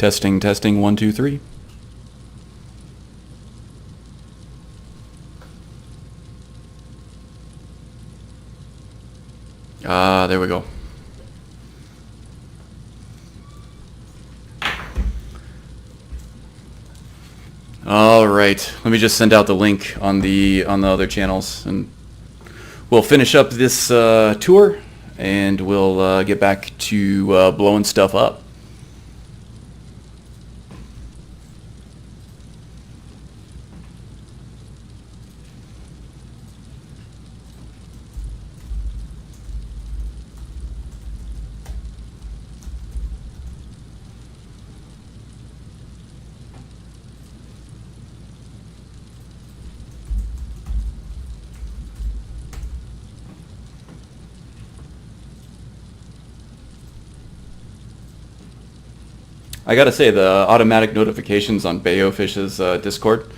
Testing, testing, 1, 2, 3. There we go. All right, let me just send out the link on the other channels, and we'll finish up this tour, and we'll get back to blowing stuff up. I gotta say, the automatic notifications on Bayofish's Discord,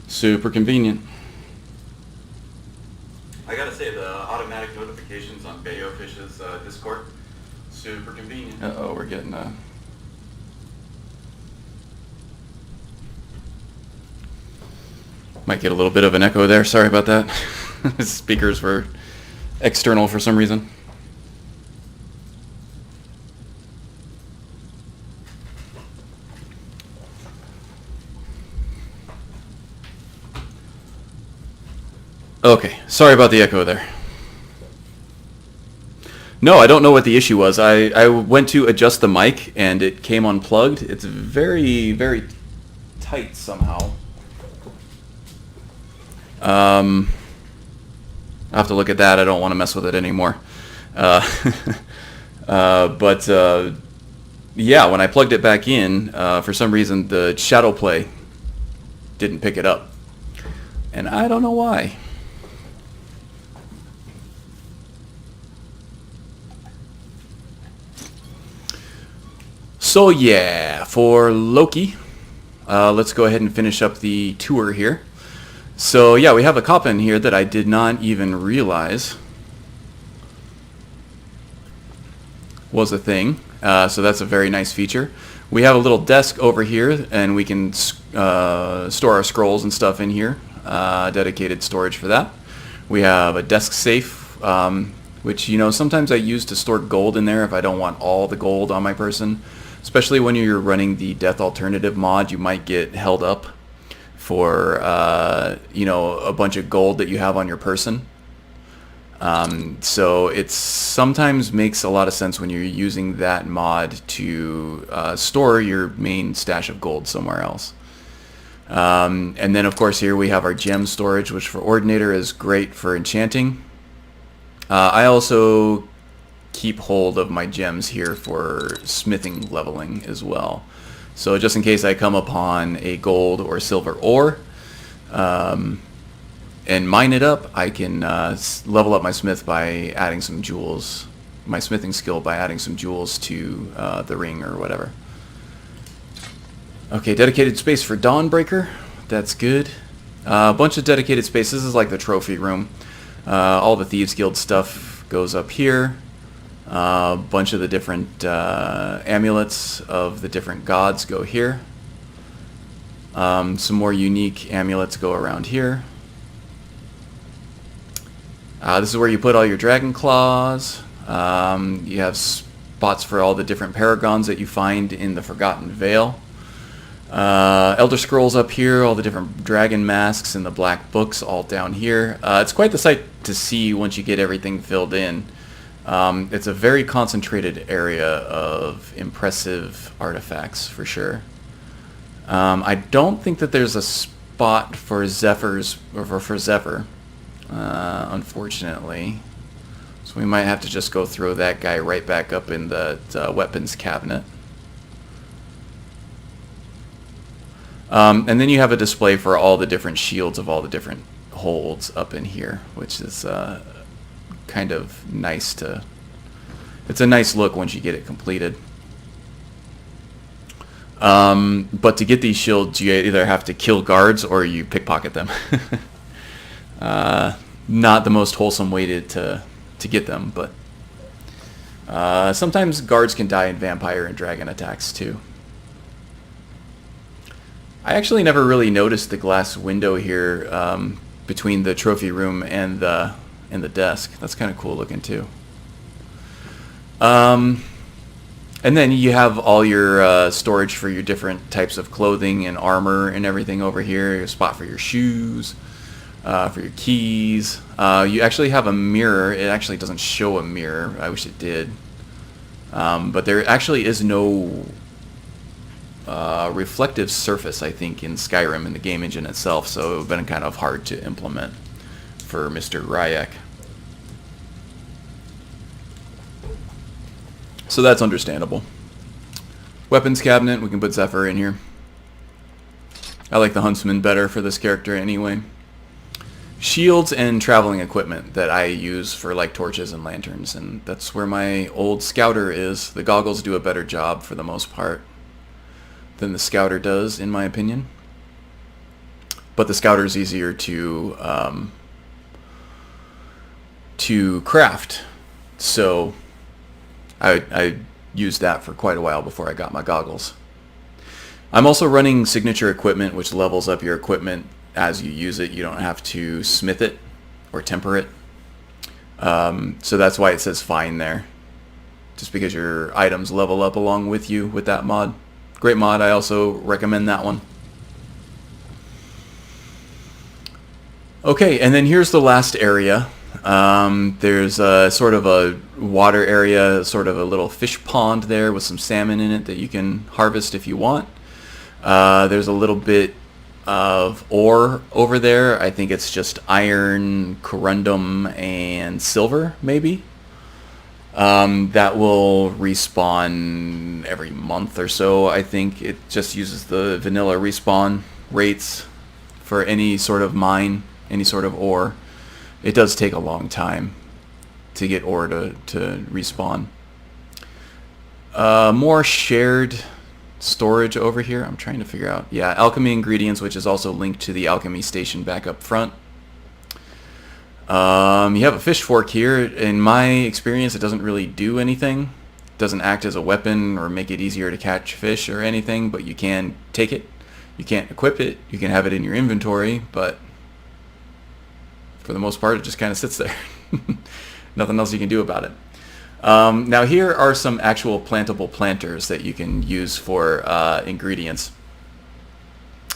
super convenient. I gotta say, the automatic notifications on Bayofish's Discord, super convenient. Uh-oh, we're getting might get a little bit of an echo there, sorry about that. Speakers were external for some reason. Okay, sorry about the echo there. No, I don't know what the issue was. I went to adjust the mic and it came unplugged. It's very, very tight somehow. I'll have to look at that. I don't want to mess with it anymore. But yeah, when I plugged it back in, for some reason the shadow play didn't pick it up. And I don't know why. So yeah, for Loki, let's go ahead and finish up the tour here. So yeah, we have a coffin here that I did not even realize was a thing. So that's a very nice feature. We have a little desk over here, and we can store our scrolls and stuff in here. Dedicated storage for that. We have a desk safe, which, you know, sometimes I use to store gold in there if I don't want all the gold on my person. Especially when you're running the Death Alternative mod, you might get held up for, you know, a bunch of gold that you have on your person. So it sometimes makes a lot of sense when you're using that mod to store your main stash of gold somewhere else. And then, of course, here we have our gem storage, which for Ordinator is great for enchanting. I also keep hold of my gems here for smithing leveling as well. So just in case I come upon a gold or silver ore and mine it up, I can level up my smith by adding some jewels, my smithing skill by adding some jewels to the ring or whatever. Okay, dedicated space for Dawnbreaker. That's good. A bunch of dedicated space. This is like the trophy room. All the Thieves Guild stuff goes up here. A bunch of the different amulets of the different gods go here. Some more unique amulets go around here. This is where you put all your dragon claws. You have spots for all the different paragons that you find in the Forgotten Vale. Elder Scrolls up here, all the different dragon masks and the black books all down here. It's quite the sight to see once you get everything filled in. It's a very concentrated area of impressive artifacts for sure. I don't think that there's a spot for Zephyr's or for Zephyr, unfortunately. So we might have to just go throw that guy right back up in the weapons cabinet. And then you have a display for all the different shields of all the different holds up in here, which is kind of nice to... It's a nice look once you get it completed. But to get these shields, you either have to kill guards or you pickpocket them. Not the most wholesome way to get them, but sometimes guards can die in vampire and dragon attacks too. I actually never really noticed the glass window here between the trophy room and the desk. That's kind of cool looking too. And then you have all your storage for your different types of clothing and armor and everything over here. A spot for your shoes, for your keys. You actually have a mirror. It actually doesn't show a mirror. I wish it did. But there actually is no reflective surface, I think, in Skyrim in the game engine itself, so it would have been kind of hard to implement for Mr. Ryak. So that's understandable. Weapons cabinet, we can put Zephyr in here. I like the Huntsman better for this character anyway. Shields and traveling equipment that I use for like torches and lanterns, and that's where my old Scouter is. The goggles do a better job for the most part than the Scouter does, in my opinion. But the Scouter is easier to craft, so I used that for quite a while before I got my goggles. I'm also running signature equipment, which levels up your equipment as you use it. You don't have to smith it or temper it. So that's why it says fine there. Just because your items level up along with you with that mod. Great mod. I also recommend that one. Okay, and then here's the last area. There's a sort of a water area, sort of a little fish pond there with some salmon in it that you can harvest if you want. There's a little bit of ore over there. I think it's just iron, corundum, and silver, maybe. That will respawn every month or so. I think it just uses the vanilla respawn rates for any sort of mine, any sort of ore. It does take a long time to get ore to respawn. More shared storage over here. I'm trying to figure out. Yeah, alchemy ingredients, which is also linked to the alchemy station back up front. You have a fish fork here. In my experience, it doesn't really do anything. It doesn't act as a weapon or make it easier to catch fish or anything, but you can take it. You can't equip it. You can have it in your inventory, but for the most part, it just kind of sits there. Nothing else you can do about it. Now here are some actual plantable planters that you can use for ingredients.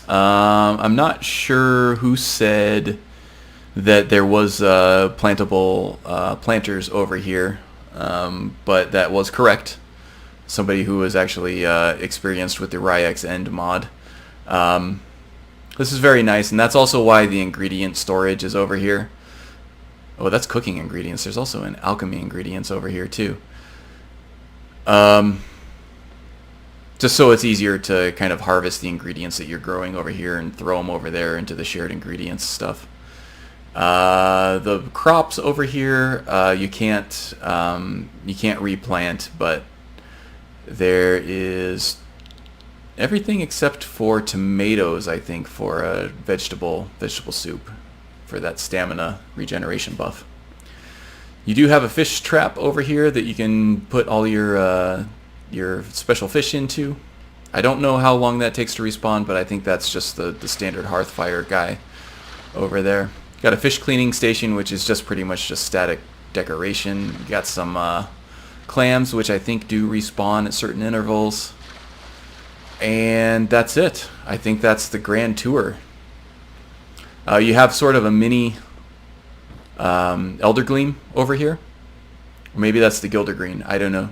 I'm not sure who said that there was plantable planters over here, but that was correct. Somebody who was actually experienced with the Ryak's End mod. This is very nice, and that's also why the ingredient storage is over here. Oh, that's cooking ingredients. There's also an alchemy ingredients over here too. Just so it's easier to kind of harvest the ingredients that you're growing over here and throw them over there into the shared ingredients stuff. The crops over here, you can't replant, but there is everything except for tomatoes, I think, for a vegetable soup for that stamina regeneration buff. You do have a fish trap over here that you can put all your special fish into. I don't know how long that takes to respawn, but I think that's just the standard Hearthfire guy over there. Got a fish cleaning station, which is just pretty much just static decoration. You got some clams, which I think do respawn at certain intervals. And that's it. I think that's the grand tour. You have sort of a mini Elder Gleam over here. Or maybe that's the Gilder Green. I don't know.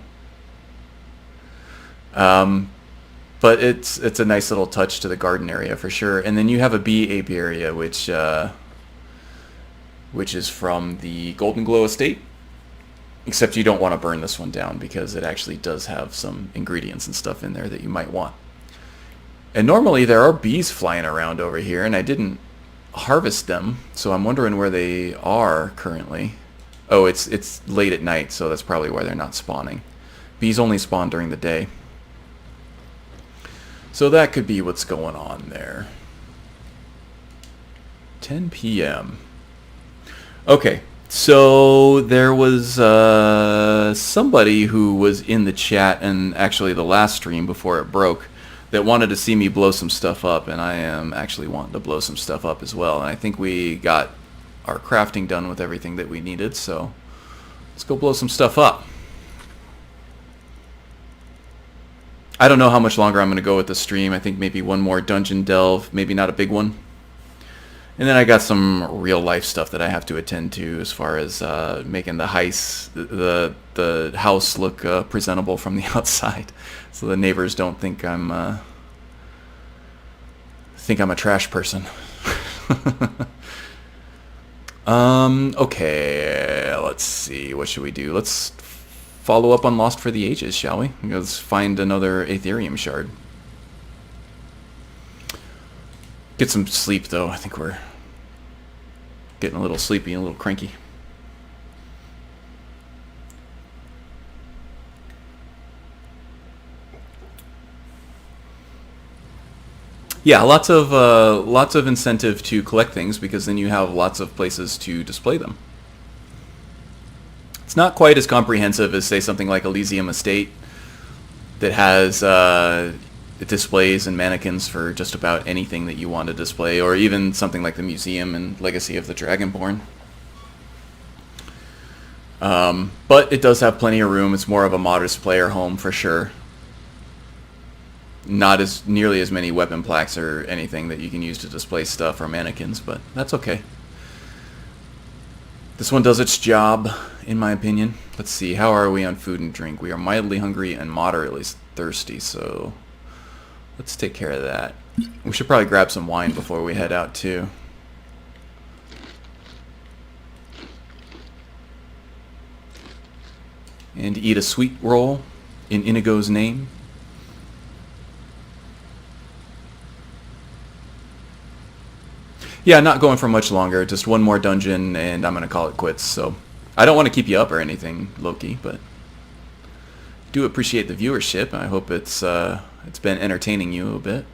But it's a nice little touch to the garden area for sure. And then you have a bee apiary, which is from the Golden Glow Estate. Except you don't want to burn this one down because it actually does have some ingredients and stuff in there that you might want. And normally there are bees flying around over here, and I didn't harvest them, so I'm wondering where they are currently. Oh, it's late at night, so that's probably why they're not spawning. Bees only spawn during the day. So that could be what's going on there. 10 p.m. Okay, so there was somebody who was in the chat, and actually the last stream before it broke, that wanted to see me blow some stuff up, and I am actually wanting to blow some stuff up as well. And I think we got our crafting done with everything that we needed, so let's go blow some stuff up. I don't know how much longer I'm going to go with the stream. I think maybe one more dungeon delve, maybe not a big one. And then I got some real life stuff that I have to attend to as far as making the the house look presentable from the outside, so the neighbors don't think I'm a trash person. Okay, let's see. What should we do? Let's follow up on Lost for the Ages, shall we? Let's find another Aetherium shard. Get some sleep, though. I think we're getting a little sleepy and a little cranky. Yeah, lots of incentive to collect things, because then you have lots of places to display them. It's not quite as comprehensive as, say, something like Elysium Estate that has displays and mannequins for just about anything that you want to display, or even something like the museum and Legacy of the Dragonborn. But it does have plenty of room. It's more of a modest player home for sure. Not as nearly as many weapon plaques or anything that you can use to display stuff or mannequins, but that's okay. This one does its job, in my opinion. Let's see, how are we on food and drink? We are mildly hungry and moderately thirsty, so let's take care of that. We should probably grab some wine before we head out, too. And eat a sweet roll in Inigo's name. Yeah, not going for much longer. Just one more dungeon, and I'm going to call it quits. So I don't want to keep you up or anything, Loki, but do appreciate the viewership. I hope it's been entertaining you a bit.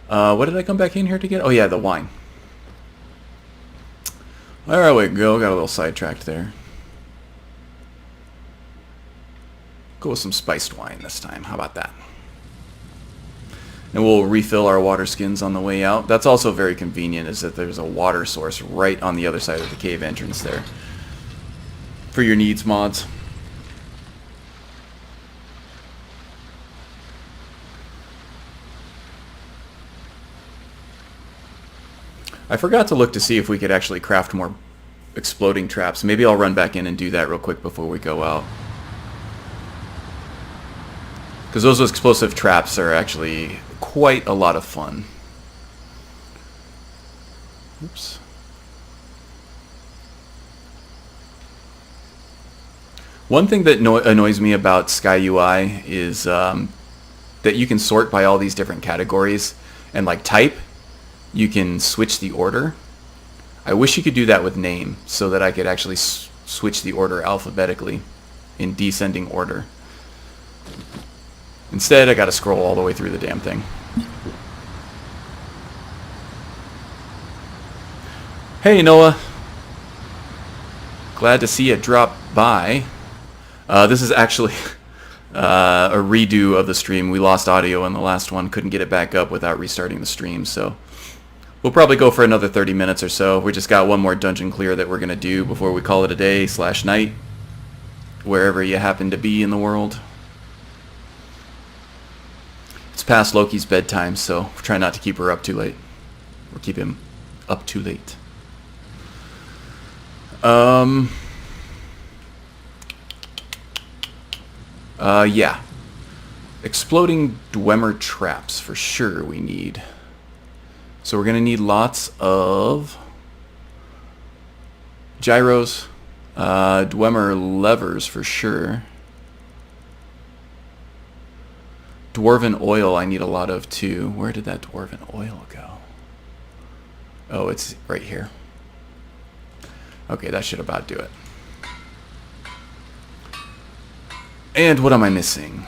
What did I come back in here to get? Oh, yeah, the wine. There we go. Got a little sidetracked there. Go with some spiced wine this time. How about that? And we'll refill our water skins on the way out. That's also very convenient, is that there's a water source right on the other side of the cave entrance there for your needs, mods. I forgot to look to see if we could actually craft more exploding traps. Maybe I'll run back in and do that real quick before we go out. Because those explosive traps are actually quite a lot of fun. Oops. One thing that annoys me about Sky UI is that you can sort by all these different categories, and like type, you can switch the order. I wish you could do that with name, so that I could actually switch the order alphabetically in descending order. Instead, I gotta scroll all the way through the damn thing. Hey, Noah. Glad to see you drop by. This is actually a redo of the stream. We lost audio in the last one. Couldn't get it back up without restarting the stream, so we'll probably go for another 30 minutes or so. We just got one more dungeon clear that we're gonna do before we call it a day / night, wherever you happen to be in the world. It's past Loki's bedtime, so try not to keep her up too late. Or keep him up too late. Yeah. Exploding Dwemer traps, for sure we need. So we're going to need lots of gyros, Dwemer levers for sure. Dwarven oil I need a lot of too. Where did that dwarven oil go? Oh, it's right here. Okay, that should about do it. And what am I missing?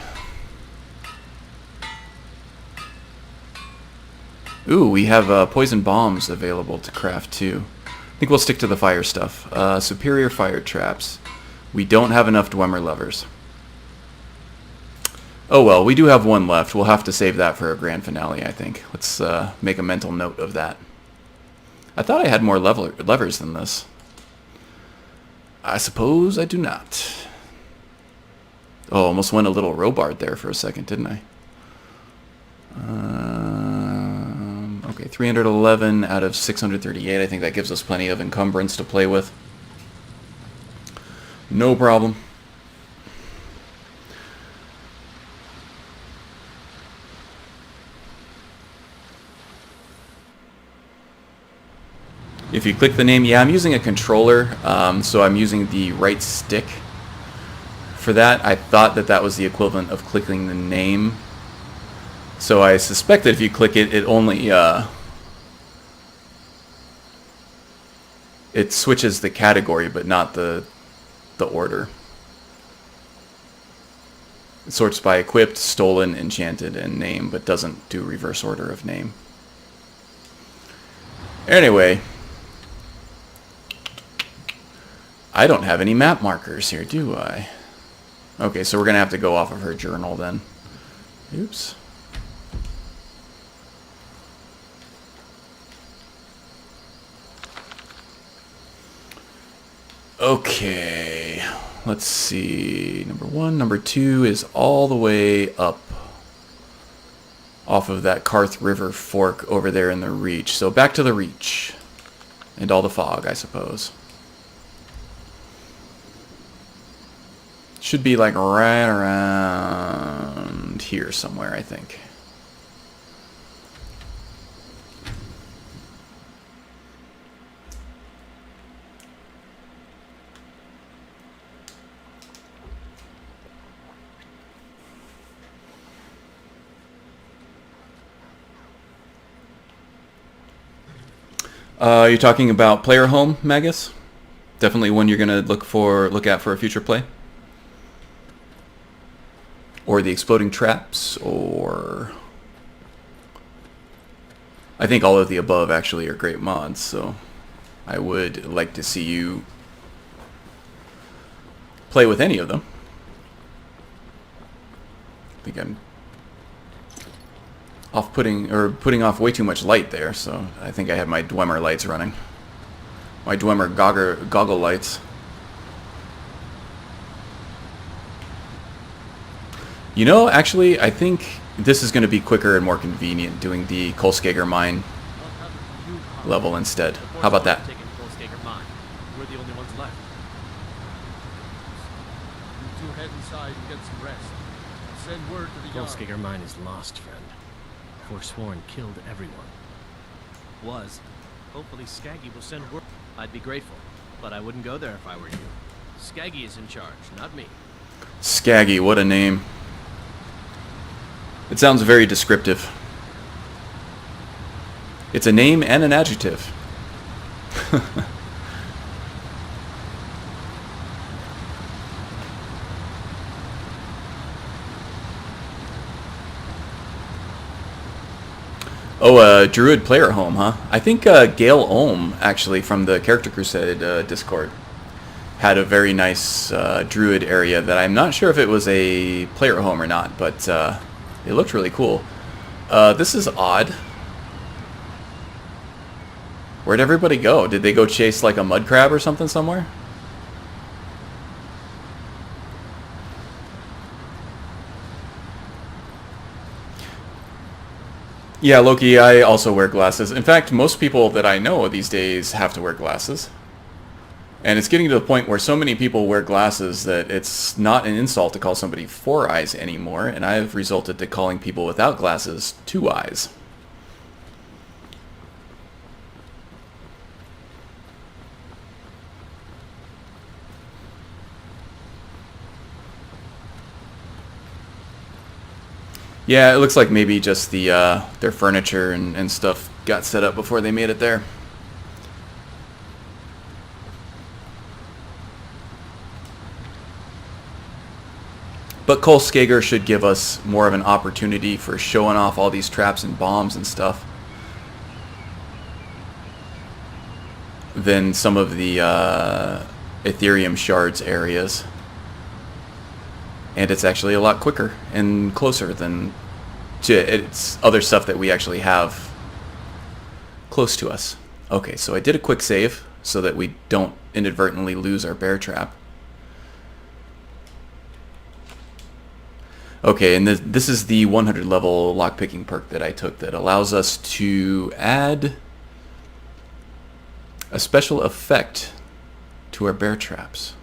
Ooh, we have poison bombs available to craft too. I think we'll stick to the fire stuff. Superior fire traps. We don't have enough Dwemer levers. Oh well, we do have one left. We'll have to save that for a grand finale, I think. Let's make a mental note of that. I thought I had more levers than this. I suppose I do not. Oh, almost went a little Robard there for a second, didn't I? Okay, 311 out of 638. I think that gives us plenty of encumbrance to play with. No problem. If you click the name, yeah, I'm using a controller, so I'm using the right stick. For that, I thought that that was the equivalent of clicking the name. So I suspect that if you click it, it only it switches the category, but not the order. It sorts by equipped, stolen, enchanted, and name, but doesn't do reverse order of name. Anyway, I don't have any map markers here, do I? Okay, so we're gonna have to go off of her journal then. Oops. Okay, let's see. Number 1, number 2 is all the way up off of that Karth River fork over there in the Reach. So back to the Reach and all the fog, I suppose. Should be like right around here somewhere, I think. You're talking about player home, Magus? Definitely one you're gonna look at for a future play? Or the exploding traps, or... I think all of the above actually are great mods, so I would like to see you play with any of them. I think I'm putting off way too much light there, so I think I have my Dwemer lights running. My Dwemer goggle lights. You know, actually, I think this is going to be quicker and more convenient doing the Kolskager mine level instead. How about that? We're the only ones left. You two head inside and get some rest. Send word to the Kolskager mine is lost, friend. Forsworn killed everyone. Was. Hopefully Skaggy will send word. I'd be grateful, but I wouldn't go there if I were you. Skaggy is in charge, not me. Skaggy, what a name. It sounds very descriptive. It's a name and an adjective. Oh, Druid player home, huh? I think Gale Ohm, actually, from the Character Crusade Discord, had a very nice Druid area that I'm not sure if it was a player home or not, but it looked really cool. This is odd. Where'd everybody go? Did they go chase like a mud crab or something somewhere? Yeah, Loki, I also wear glasses. In fact, most people that I know these days have to wear glasses. And it's getting to the point where so many people wear glasses that it's not an insult to call somebody 4 eyes anymore, and I've resulted to calling people without glasses 2 eyes. Yeah, it looks like maybe just the their furniture and stuff got set up before they made it there. But Kolskager should give us more of an opportunity for showing off all these traps and bombs and stuff than some of the Ethereum shards areas. And it's actually a lot quicker and closer than it's other stuff that we actually have close to us. Okay, so I did a quick save so that we don't inadvertently lose our bear trap. Okay, and this is the 100 level lockpicking perk that I took that allows us to add a special effect to our bear traps.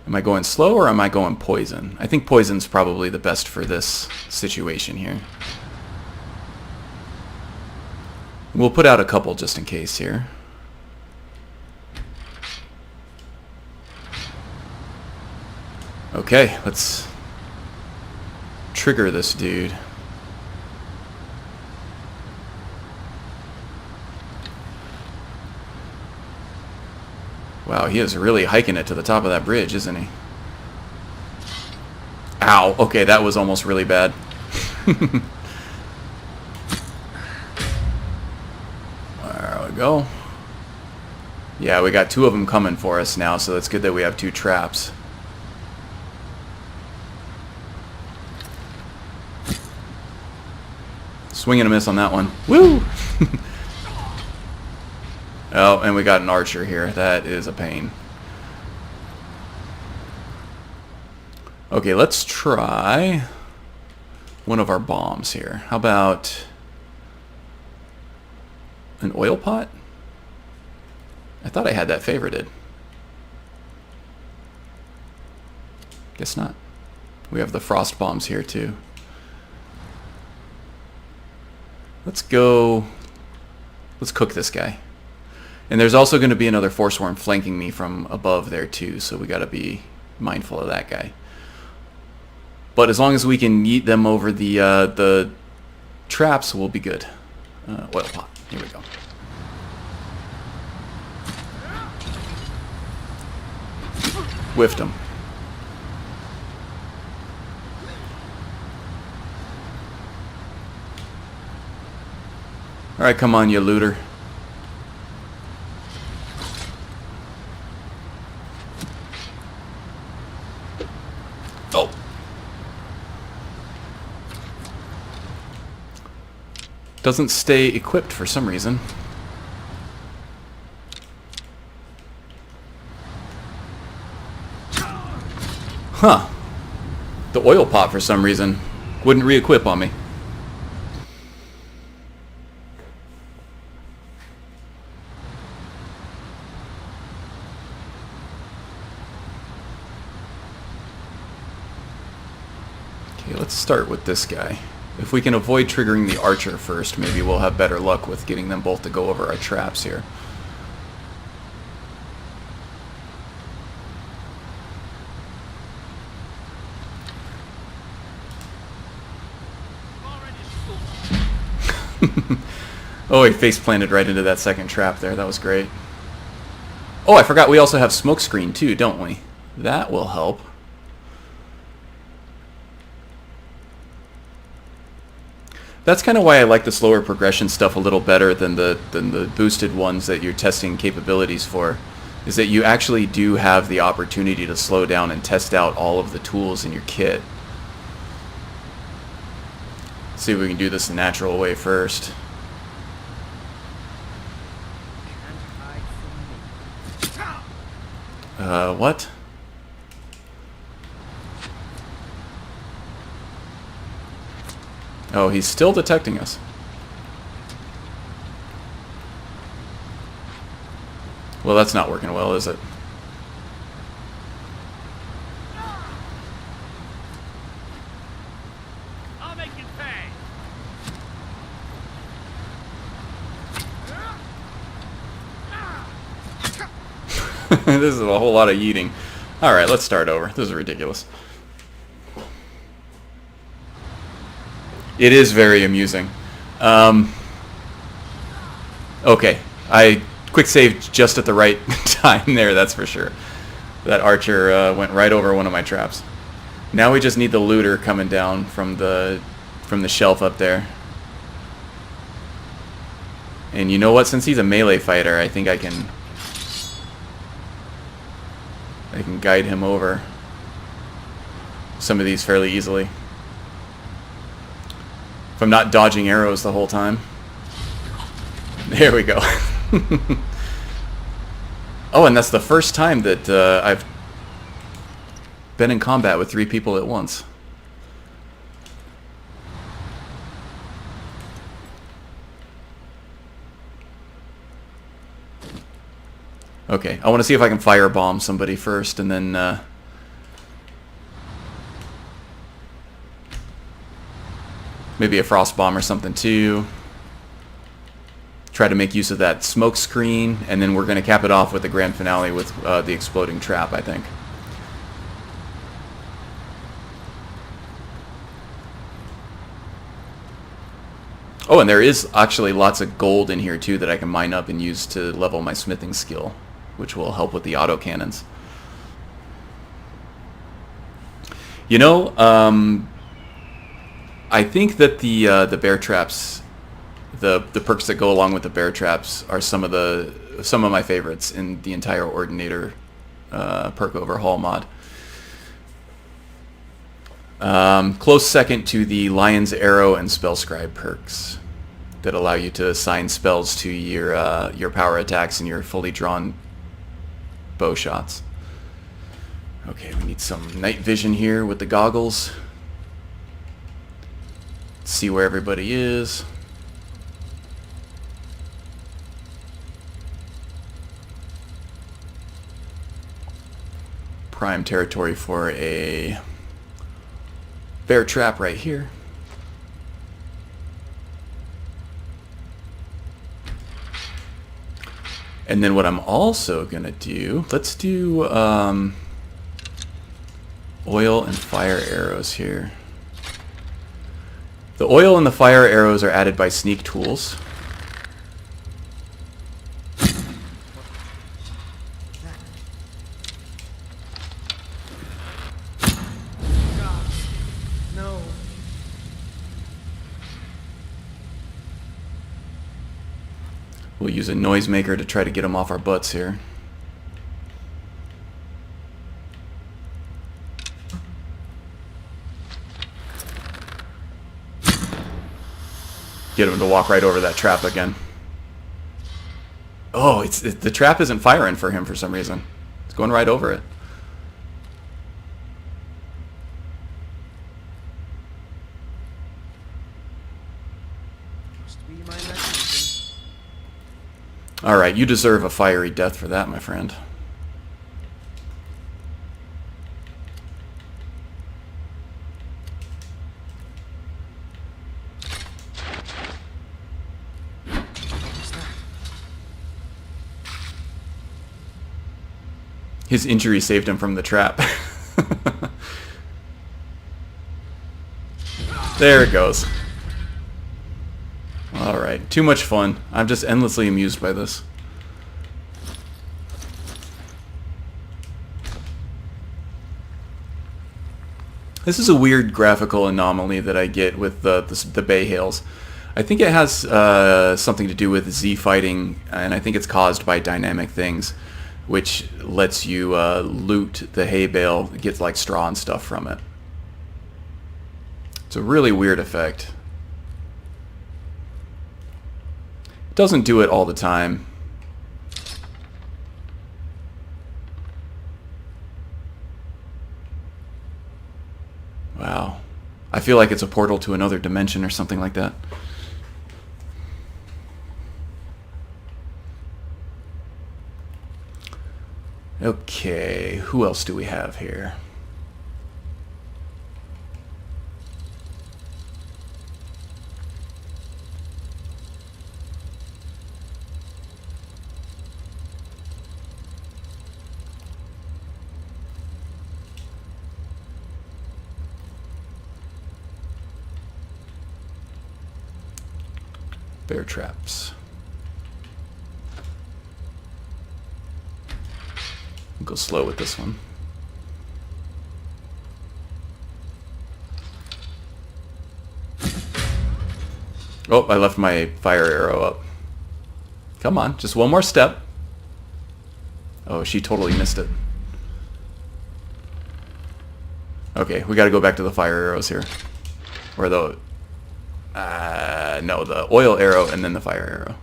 Am I going slow or am I going poison? I think poison's probably the best for this situation here. We'll put out a couple just in case here. Okay, let's trigger this dude. Wow, he is really hiking it to the top of that bridge, isn't he? Ow, okay, that was almost really bad. There we go. Yeah, we got 2 of them coming for us now, so it's good that we have 2 traps. Swing and a miss on that one. Woo! Oh, and we got an archer here. That is a pain. Okay, let's try one of our bombs here. How about an oil pot? I thought I had that favorited. Guess not. We have the frost bombs here too. Let's go. Let's cook this guy. And there's also going to be another Forsworn flanking me from above there too, so we got to be mindful of that guy. But as long as we can yeet them over the traps, we'll be good. Oil pot. Here we go. Whiffed him. Alright, come on, you looter. Oh. Doesn't stay equipped for some reason. Huh. The oil pot for some reason wouldn't re-equip on me. Okay, let's start with this guy. If we can avoid triggering the archer first, maybe we'll have better luck with getting them both to go over our traps here. Oh, he face planted right into that second trap there. That was great. Oh, I forgot we also have smokescreen too, don't we? That will help. That's kind of why I like the slower progression stuff a little better than the boosted ones that you're testing capabilities for, is that you actually do have the opportunity to slow down and test out all of the tools in your kit. Let's see if we can do this the natural way first. What? Oh, he's still detecting us. Well, that's not working well, is it? I'll make you pay. This is a whole lot of yeeting. Alright, let's start over. This is ridiculous. It is very amusing. Okay, I quick saved just at the right time there, that's for sure. That archer went right over one of my traps. Now we just need the looter coming down from the shelf up there. And you know what? Since he's a melee fighter, I think I can guide him over. some of these fairly easily. If I'm not dodging arrows the whole time. There we go. Oh, and that's the first time that I've been in combat with 3 people at once. Okay, I want to see if I can firebomb somebody first, and then maybe a frost bomb or something too. Try to make use of that smoke screen, and then we're going to cap it off with the grand finale with the exploding trap, I think. Oh, and there is actually lots of gold in here too that I can mine up and use to level my smithing skill, which will help with the autocannons. You know, I think that the bear traps, the perks that go along with the bear traps, are some of my favorites in the entire Ordinator perk overhaul mod. Close second to the Lion's Arrow and Spellscribe perks that allow you to assign spells to your power attacks and your fully drawn bow shots. Okay, we need some night vision here with the goggles. Let's see where everybody is. Prime territory for a bear trap right here. And then what I'm also gonna do, let's do oil and fire arrows here. The oil and the fire arrows are added by sneak tools. No. We'll use a noisemaker to try to get them off our butts here. Get him to walk right over that trap again. Oh, the trap isn't firing for him for some reason. It's going right over it. Must be my mechanism. Alright, you deserve a fiery death for that, my friend. His injury saved him from the trap. There it goes. Alright, too much fun. I'm just endlessly amused by this. This is a weird graphical anomaly that I get with the Bay Hails. I think it has something to do with Z fighting, and I think it's caused by dynamic things, which lets you loot the hay bale, get like straw and stuff from it. It's a really weird effect. It doesn't do it all the time. Wow. I feel like it's a portal to another dimension or something like that. Okay, who else do we have here? Bear traps. We'll go slow with this one. Oh, I left my fire arrow up. Come on, just one more step. Oh, she totally missed it. Okay, we got to go back to the fire arrows here. Or the... no, the oil arrow and then the fire arrow.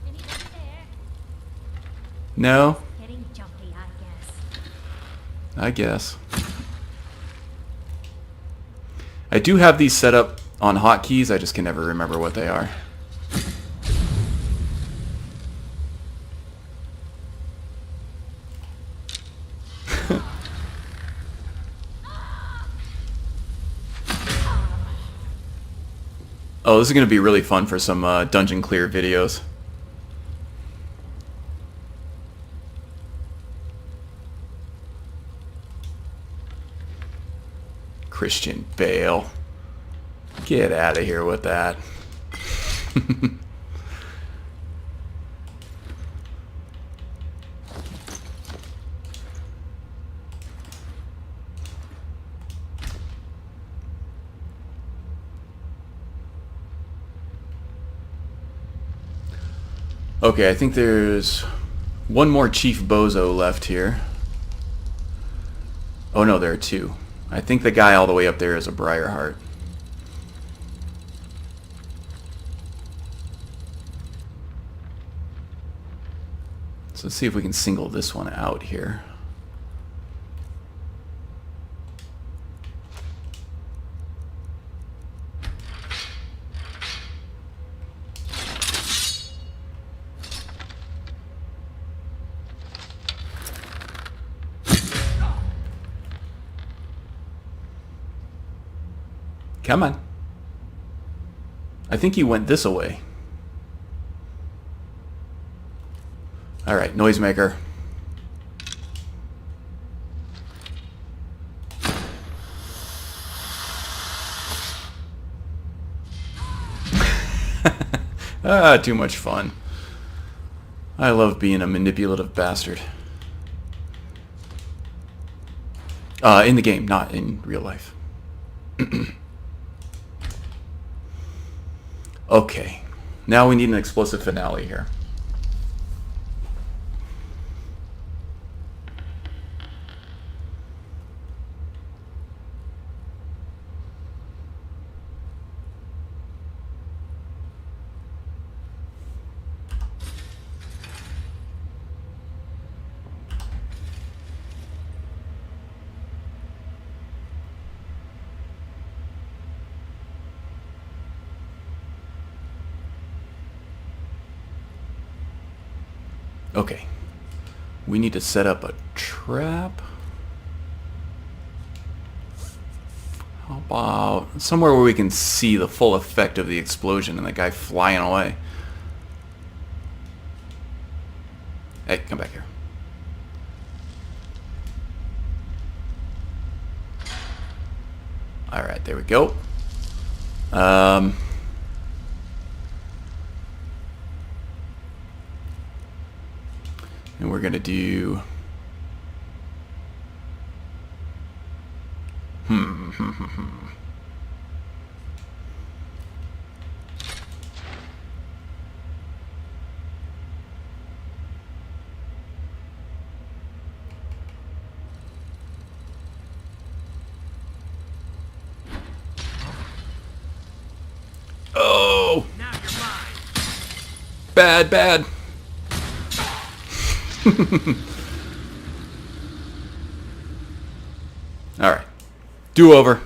Anybody there? No? Getting jumpy, I guess. I guess. I do have these set up on hotkeys, I just can never remember what they are. Oh, this is going to be really fun for some dungeon clear videos. Christian Bale. Get out of here with that. Okay, I think there's one more Chief Bozo left here. Oh no, there are two. I think the guy all the way up there is a Briarheart. So let's see if we can single this one out here. Come on. I think he went this away. Alright, noisemaker. Ah, too much fun. I love being a manipulative bastard. In the game, not in real life. Okay, now we need an explosive finale here. Okay, we need to set up a trap. How about somewhere where we can see the full effect of the explosion and the guy flying away? Hey, come back here. Alright, there we go. And we're gonna do Oh! Now you're mine. Bad, bad. Alright. Do over.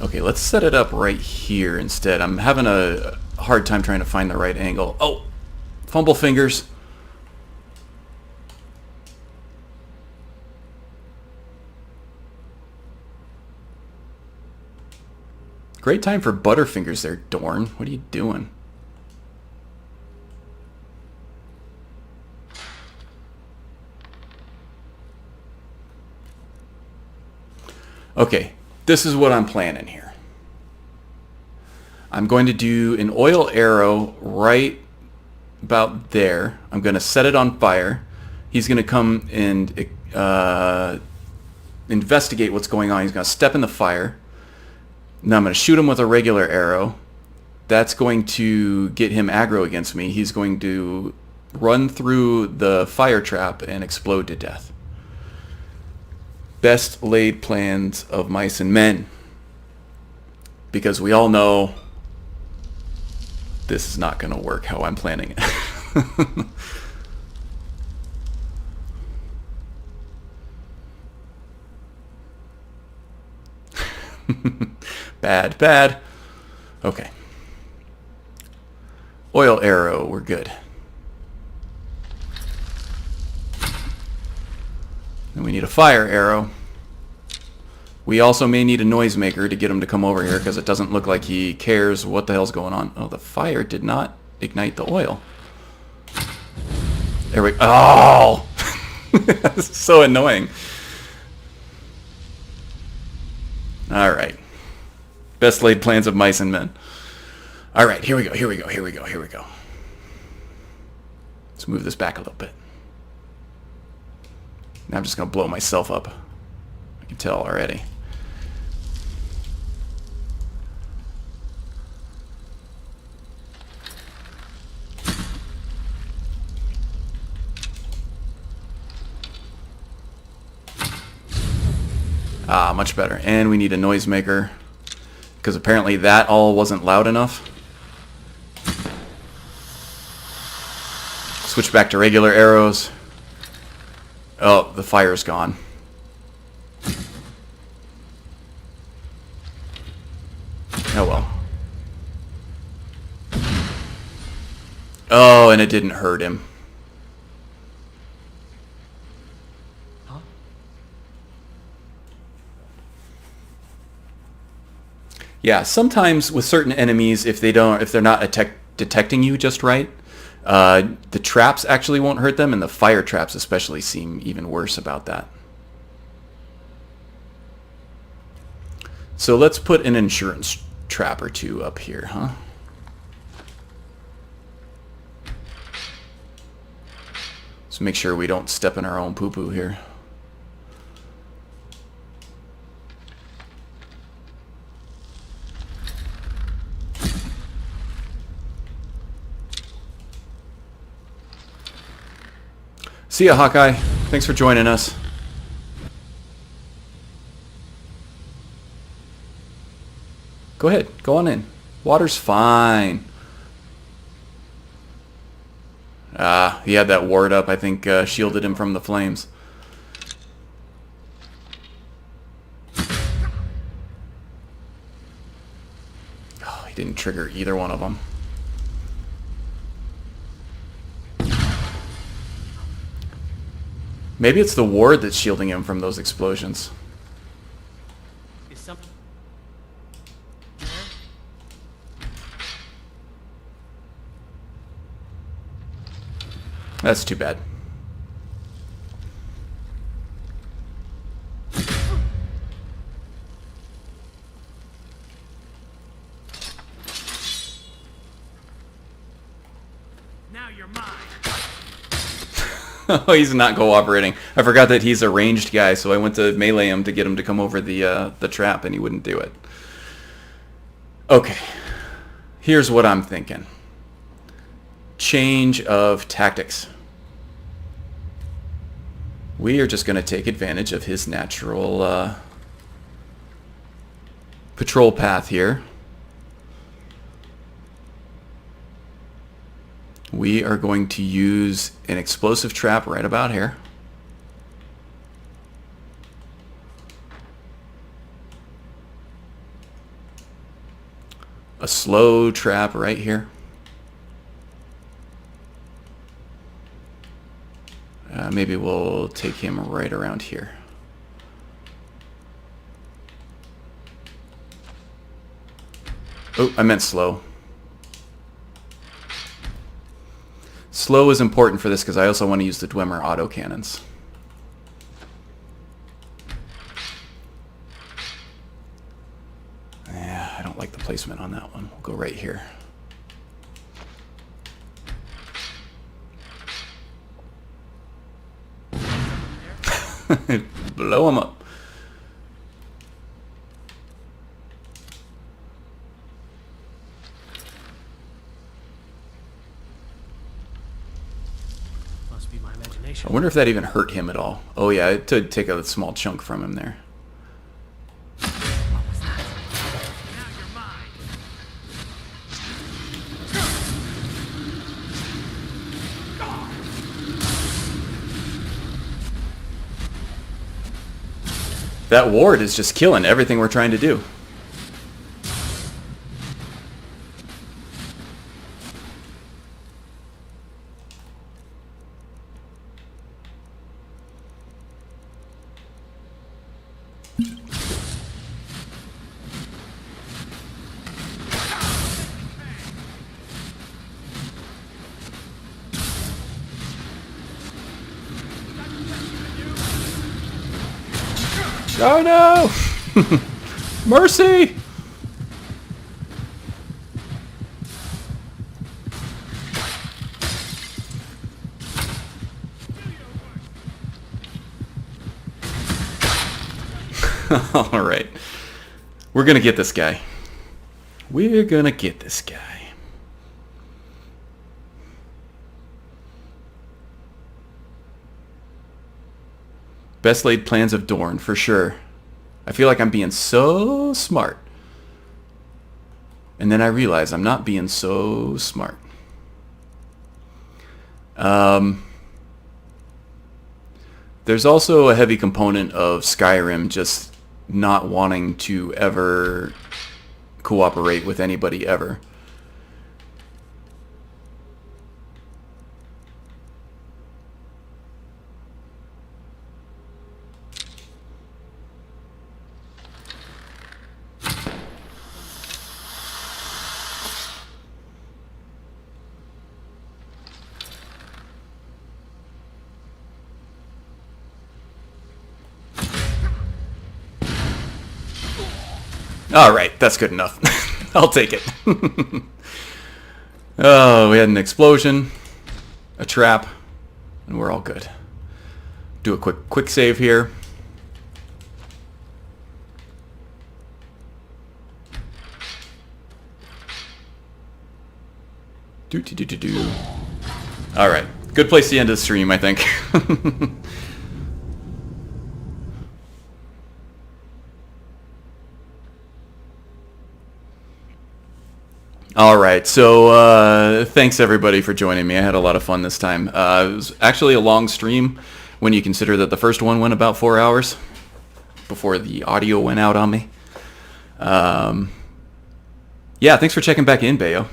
Okay, let's set it up right here instead. I'm having a hard time trying to find the right angle. Oh! Fumble fingers. Great time for Butterfingers there, Dorn. What are you doing? Okay, this is what I'm planning here. I'm going to do an oil arrow right about there. I'm going to set it on fire. He's going to come and investigate what's going on. He's going to step in the fire. Now I'm going to shoot him with a regular arrow. That's going to get him aggro against me. He's going to run through the fire trap and explode to death. Best laid plans of mice and men. Because we all know this is not going to work how I'm planning it. Bad, bad. Okay. Oil arrow, we're good. Then we need a fire arrow. We also may need a noisemaker to get him to come over here because it doesn't look like he cares what the hell's going on. Oh, the fire did not ignite the oil. There we go. Oh! This is so annoying. Alright. Best laid plans of mice and men. Alright, here we go, here we go, here we go, here we go. Let's move this back a little bit. Now I'm just going to blow myself up. I can tell already. Ah, much better. And we need a noisemaker. Because apparently that all wasn't loud enough. Switch back to regular arrows. Oh, the fire's gone. Oh well. Oh, and it didn't hurt him. Huh? Yeah, sometimes with certain enemies, if they're not detecting you just right, the traps actually won't hurt them, and the fire traps especially seem even worse about that. So let's put an insurance trap or two up here, huh? Let's make sure we don't step in our own poo-poo here. See ya, Hawkeye. Thanks for joining us. Go ahead. Go on in. Water's fine. He had that ward up. I think shielded him from the flames. Oh, he didn't trigger either one of them. Maybe it's the ward that's shielding him from those explosions. Is something... That's too bad. Now you're mine. Oh, he's not cooperating. I forgot that he's a ranged guy, so I went to melee him to get him to come over the trap, and he wouldn't do it. Okay. Here's what I'm thinking. Change of tactics. We are just going to take advantage of his natural patrol path here. We are going to use an explosive trap right about here. A slow trap right here. Maybe we'll take him right around here. Oh, I meant slow. Slow is important for this because I also want to use the Dwemer autocannons. Yeah, I not like the placement on that one. We'll go right here. Blow him up. Must be my imagination. I wonder if that even hurt him at all. Oh yeah, it did take a small chunk from him there. Now you're mine. That ward is just killing everything we're trying to do. Oh no! Mercy! Alright. We're gonna get this guy. We're gonna get this guy. Best laid plans of Dorne, for sure. I feel like I'm being so smart. And then I realize I'm not being so smart. There's also a heavy component of Skyrim just not wanting to ever cooperate with anybody ever. Alright, that's good enough. I'll take it. Oh, we had an explosion, a trap, and we're all good. Do a quick save here. Do. Alright, good place to end the stream, I think. Alright, so thanks everybody for joining me. I had a lot of fun this time. It was actually a long stream when you consider that the first one went about 4 hours before the audio went out on me. Yeah, thanks for checking back in, Bayo.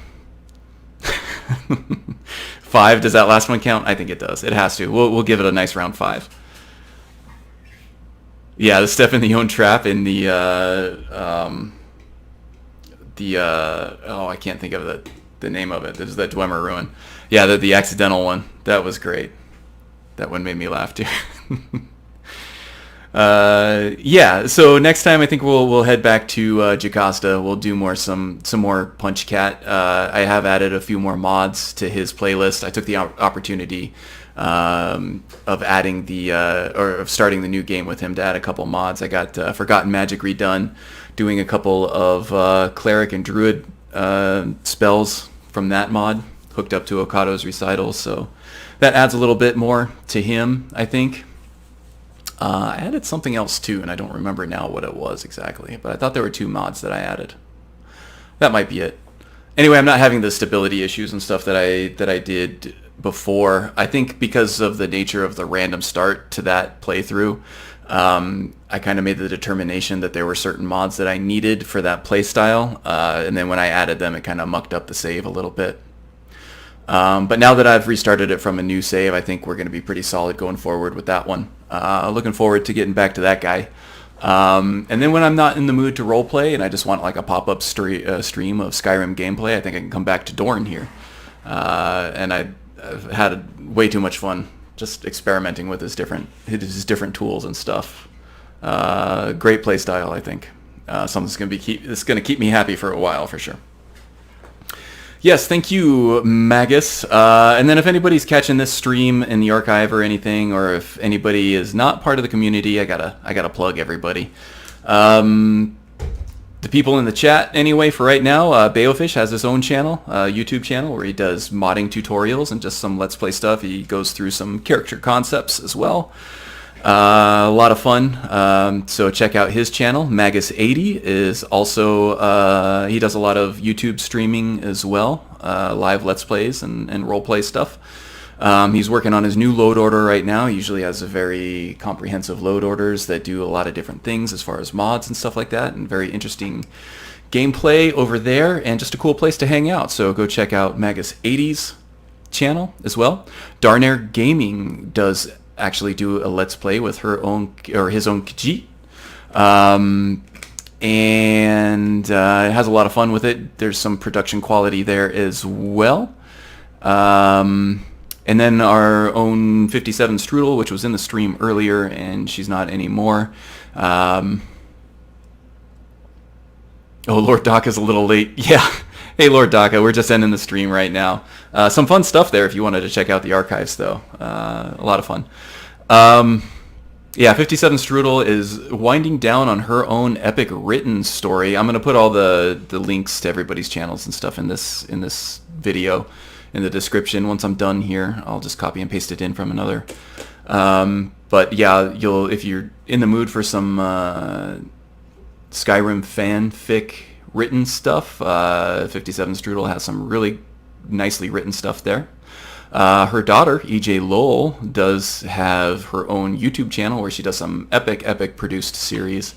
5, does that last one count? I think it does. It has to. We'll give it a nice round 5. Yeah, the step in the own trap in the I can't think of the name of it. There's that Dwemer ruin. Yeah, the accidental one. That was great. That one made me laugh too. Yeah, so next time I think we'll head back to Jocasta. We'll do some more Punch Cat. I have added a few more mods to his playlist. I took the opportunity of adding of starting the new game with him to add a couple mods. I got Forgotten Magic redone, doing a couple of Cleric and Druid spells from that mod, hooked up to Okado's recitals, so that adds a little bit more to him, I think. I added something else too, and I don't remember now what it was exactly, but I thought there were 2 mods that I added. That might be it. Anyway, I'm not having the stability issues and stuff that I did before. I think because of the nature of the random start to that playthrough, I kind of made the determination that there were certain mods that I needed for that playstyle, and then when I added them, it kind of mucked up the save a little bit. But now that I've restarted it from a new save, I think we're going to be pretty solid going forward with that one. Looking forward to getting back to that guy. And then when I'm not in the mood to roleplay and I just want like a pop-up stream of Skyrim gameplay, I think I can come back to Dorne here. And I've had way too much fun just experimenting with his different tools and stuff. Great playstyle, I think. Something's it's gonna keep me happy for a while for sure. Yes, thank you, Magus. And then if anybody's catching this stream in the archive or anything, or if anybody is not part of the community, I gotta plug everybody. The people in the chat, anyway, for right now, Bayofish has his own channel, YouTube channel, where he does modding tutorials and just some Let's Play stuff. He goes through some character concepts as well. A lot of fun. So check out his channel. Magus80 is also, he does a lot of YouTube streaming as well, live Let's Plays and roleplay stuff. He's working on his new load order right now. He usually has a very comprehensive load orders that do a lot of different things as far as mods and stuff like that, and very interesting gameplay over there, and just a cool place to hang out. So go check out Magus80's channel as well. Darnair Gaming does actually do a Let's Play with her own, or his own Khajiit. And it has a lot of fun with it. There's some production quality there as well. And then our own 57 Strudel, which was in the stream earlier, and she's not anymore. Oh, Lord Daka's a little late. Yeah. Hey, Lord Daka, we're just ending the stream right now. Some fun stuff there if you wanted to check out the archives, though. A lot of fun. Yeah, 57 Strudel is winding down on her own epic written story. I'm going to put all the links to everybody's channels and stuff in this video in the description. Once I'm done here, I'll just copy and paste it in from another. But yeah, if you're in the mood for some Skyrim fanfic written stuff, 57 Strudel has some really nicely written stuff there. Her daughter, EJ Lowell, does have her own YouTube channel where she does some epic produced series,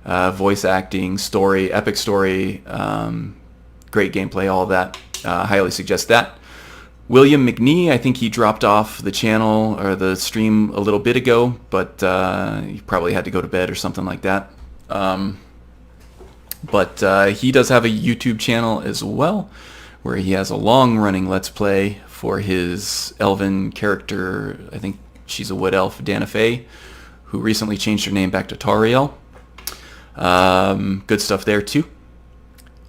voice acting, story, epic story, great gameplay, all of that. Highly suggest that. William McNee, I think he dropped off the channel or the stream a little bit ago, but he probably had to go to bed or something like that. But he does have a YouTube channel as well, where he has a long-running Let's Play for his elven character. I think she's a wood elf, Dana Fey, who recently changed her name back to Tariel. Good stuff there too.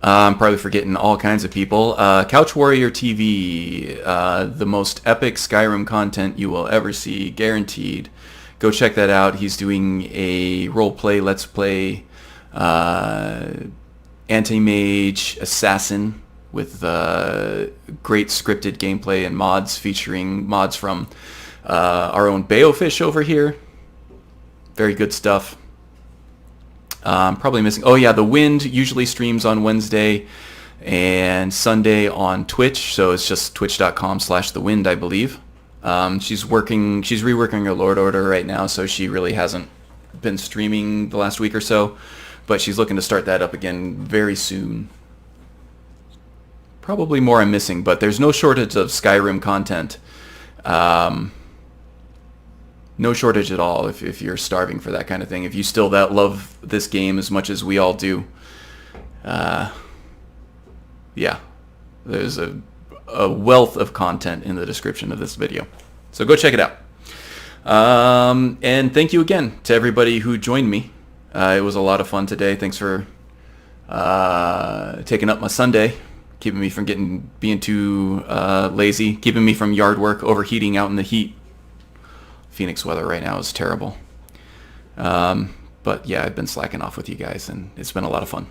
I'm probably forgetting all kinds of people. Couch Warrior TV, the most epic Skyrim content you will ever see, guaranteed. Go check that out. He's doing a roleplay, Let's Play, anti-mage assassin with great scripted gameplay and mods, featuring mods from our own Bayofish over here. Very good stuff. Probably missing. Oh yeah, The Wind usually streams on Wednesday and Sunday on Twitch, so it's just twitch.com/thewind, I believe. She's reworking her Lord Order right now, so she really hasn't been streaming the last week or so, but she's looking to start that up again very soon. Probably more I'm missing, but there's no shortage of Skyrim content. No shortage at all if you're starving for that kind of thing. If you still love this game as much as we all do, yeah, there's a wealth of content in the description of this video. So go check it out. And thank you again to everybody who joined me. It was a lot of fun today. Thanks for taking up my Sunday, keeping me from being too lazy, keeping me from yard work, overheating out in the heat. Phoenix weather right now is terrible. But yeah, I've been slacking off with you guys, and it's been a lot of fun.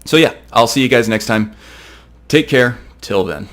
So yeah, I'll see you guys next time. Take care. Till then.